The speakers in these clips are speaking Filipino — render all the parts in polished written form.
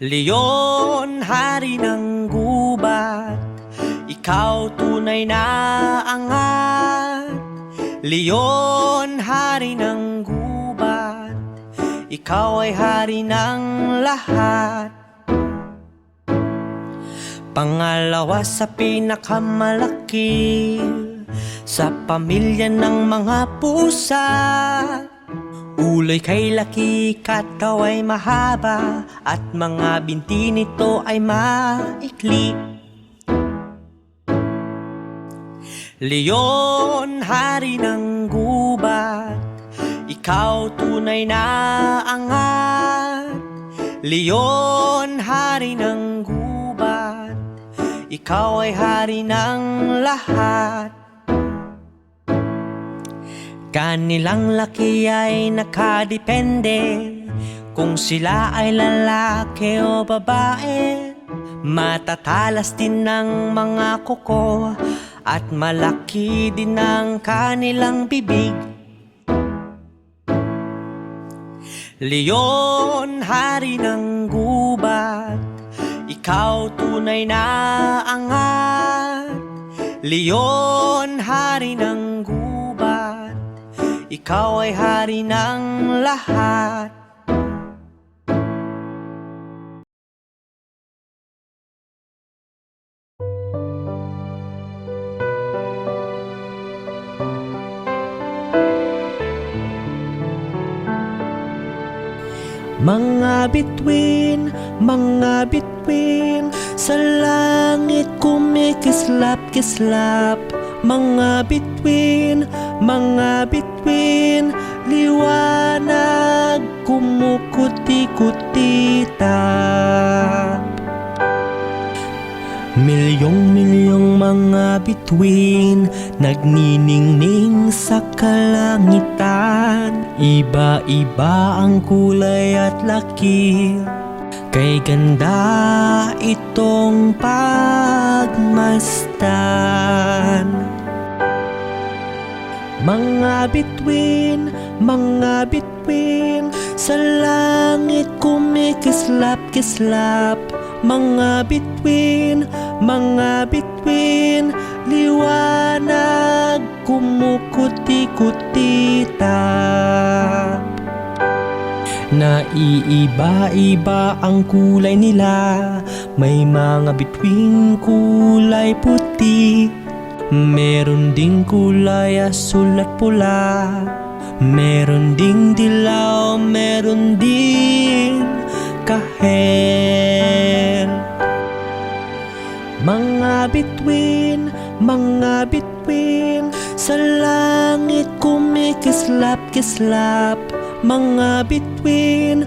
Leon, hari ng gubat, ikaw tunay na angat. Leon, hari ng gubat, ikaw ay hari ng lahat. Pangalawa sa pinakamalaki sa pamilya ng mga pusa. Uloy kay laki, kataway mahaba, at mga binti nito ay maikli. Leon, hari ng gubat, ikaw tunay na angat. Leon, hari ng gubat, ikaw ay hari ng lahat. Kanilang laki ay nakadepende kung sila ay lalaki o babae. Matatalas din ng mga kuko at malaki din ang kanilang bibig. Leon, hari ng gubat, ikaw tunay na angat. Leon, hari ng gubat, ikaw ay hari ng lahat. Mga bituin, sa langit kumikislap-kislap. Mga bituin, liwanag kumukuti-kutitap. Milyong-milyong mga bituin nagniningning sa kalangitan. Iba-iba ang kulay at laki, kay ganda itong pagmasdan. Mga bituin, sa langit kumikislap-kislap. Mga bituin, liwanag kumukuti-kutitap. Naiiba-iba ang kulay nila, may mga bituin kulay puti, meron ding kulay asul at pula, meron ding dilaw, meron ding kahel. Mga bituin, sa langit kumikislap-kislap. Mga bituin,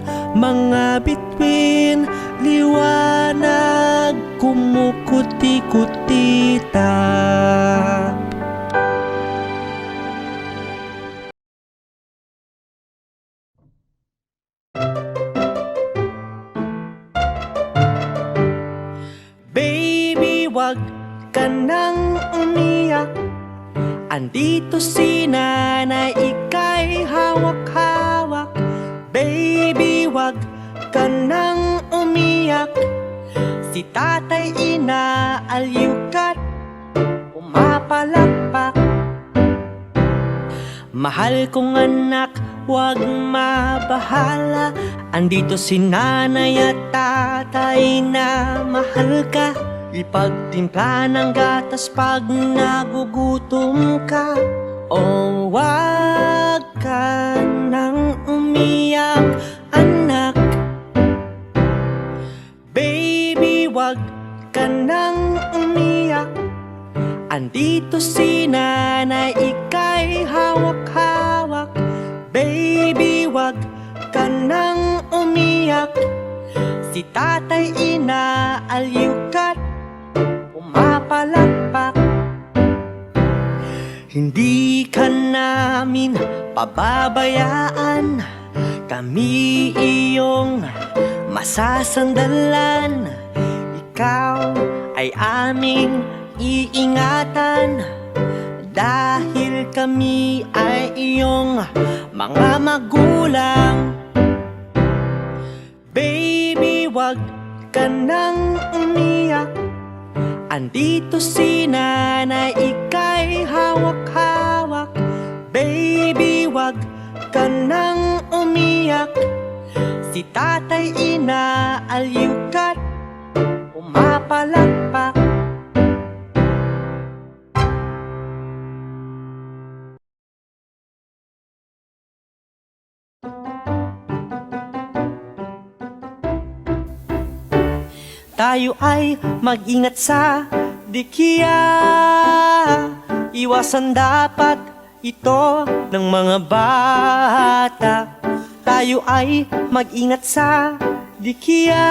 liwanag kumukuti-kutitap. Baby, wag ka nang umiyak, andito si nanay, ika'y hawak-hawak. Baby, wag ka nang umiyak, si tatay inaaliw ka't pumapalakpak. Mahal kong anak, wag mabahala, andito si nanay at tatay na mahal ka. Ipagtimpla ng gatas pag nagugutom ka. O wag ka nang umiyak, anak. Baby, wag ka nang umiyak, andito si nanay, ika'y hawak-hawak. Baby, wag ka nang umiyak, si tatay inaaliw ka't pumapalakpak. Hindi ka namin pababayaan, kami iyong masasandalan. Ikaw ay aming iingatan, dahil kami ay iyong mga magulang. Baby, wag ka nang umiyak. Andito si nanay, ika'y hawak-hawak. Baby, wag ka nang umiyak. Si tatay inaaliw ka't pumapalakpak. Tayo ay mag-ingat sa dikiya. Iwasan dapat ito ng mga bata. Tayo ay mag-ingat sa dikiya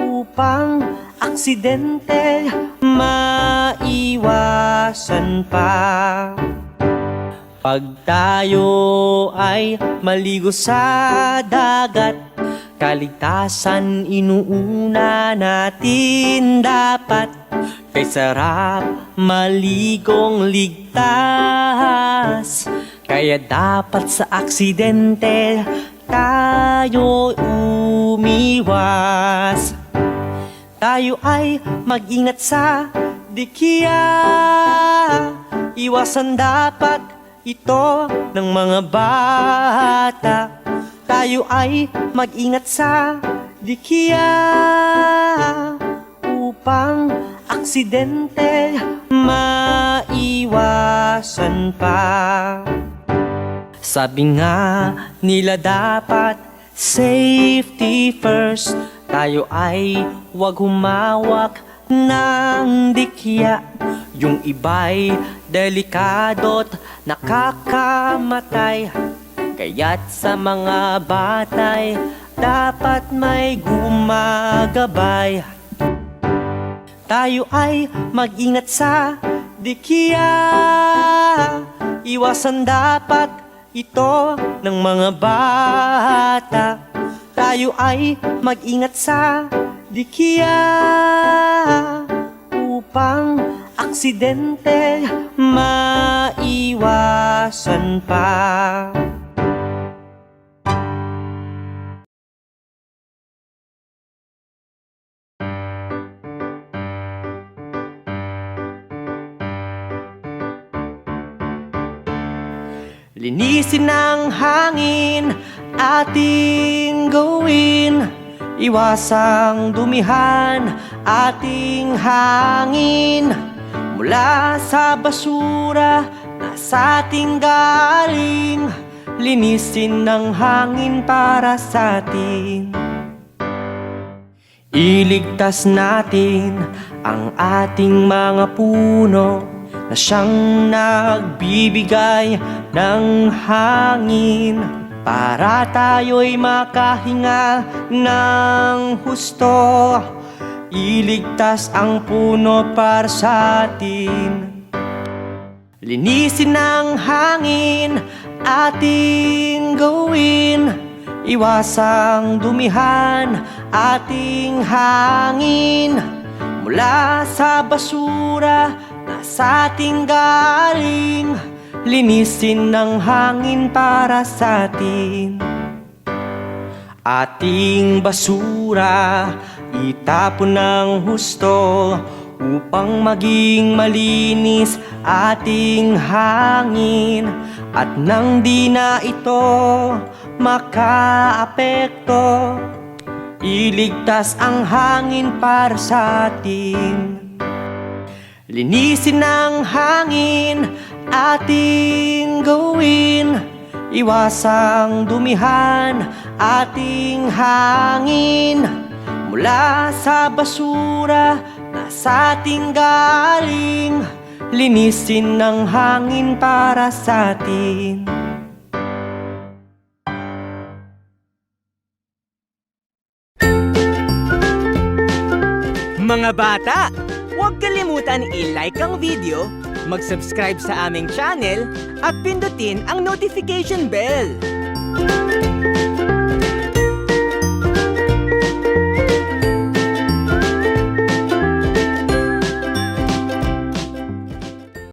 upang aksidente maiwasan pa. Pag tayo ay maligo sa dagat, kaligtasan inuuna natin dapat. Kay sarap maligong ligtas, kaya dapat sa aksidente tayo umiwas. Tayo ay mag-ingat sa dikiya. Iwasan dapat ito ng mga bata. Tayo ay mag-ingat sa dikiya upang aksidente maiwasan pa. Sabi nga nila dapat safety first. Tayo ay wag humawak ng dikiya. Yung iba'y delikado't nakakamatay. Kaya't sa mga batay dapat may gumagabay. Tayo ay mag-ingat sa dikiya. Iwasan dapat ito ng mga bata. Tayo ay mag-ingat sa dikiya upang aksidente maiwasan pa. Linisin ang hangin ating gawin. Iwasang dumihan ating hangin mula sa basura na sa ating galing. Linisin ang hangin para sa atin. Iligtas natin ang ating mga puno na siyang nagbibigay ng hangin para tayo'y makahinga ng husto. Iligtas ang puno para sa atin. Linisin ang hangin ating gawin. Iwasang dumihan ating hangin mula sa basura na sa ating galing. Linisin ang hangin para sa atin. Ating basura itapon ng husto upang maging malinis ating hangin. At nang di na ito makaapekto, iligtas ang hangin para sa atin. Linisin ang hangin ating gawin. Iwasang dumihan ating hangin mula sa basura na sa ating galing. Linisin ang hangin para sa atin. Mga bata, huwag kalimutan i-like ang video, mag-subscribe sa aming channel at pindutin ang notification bell.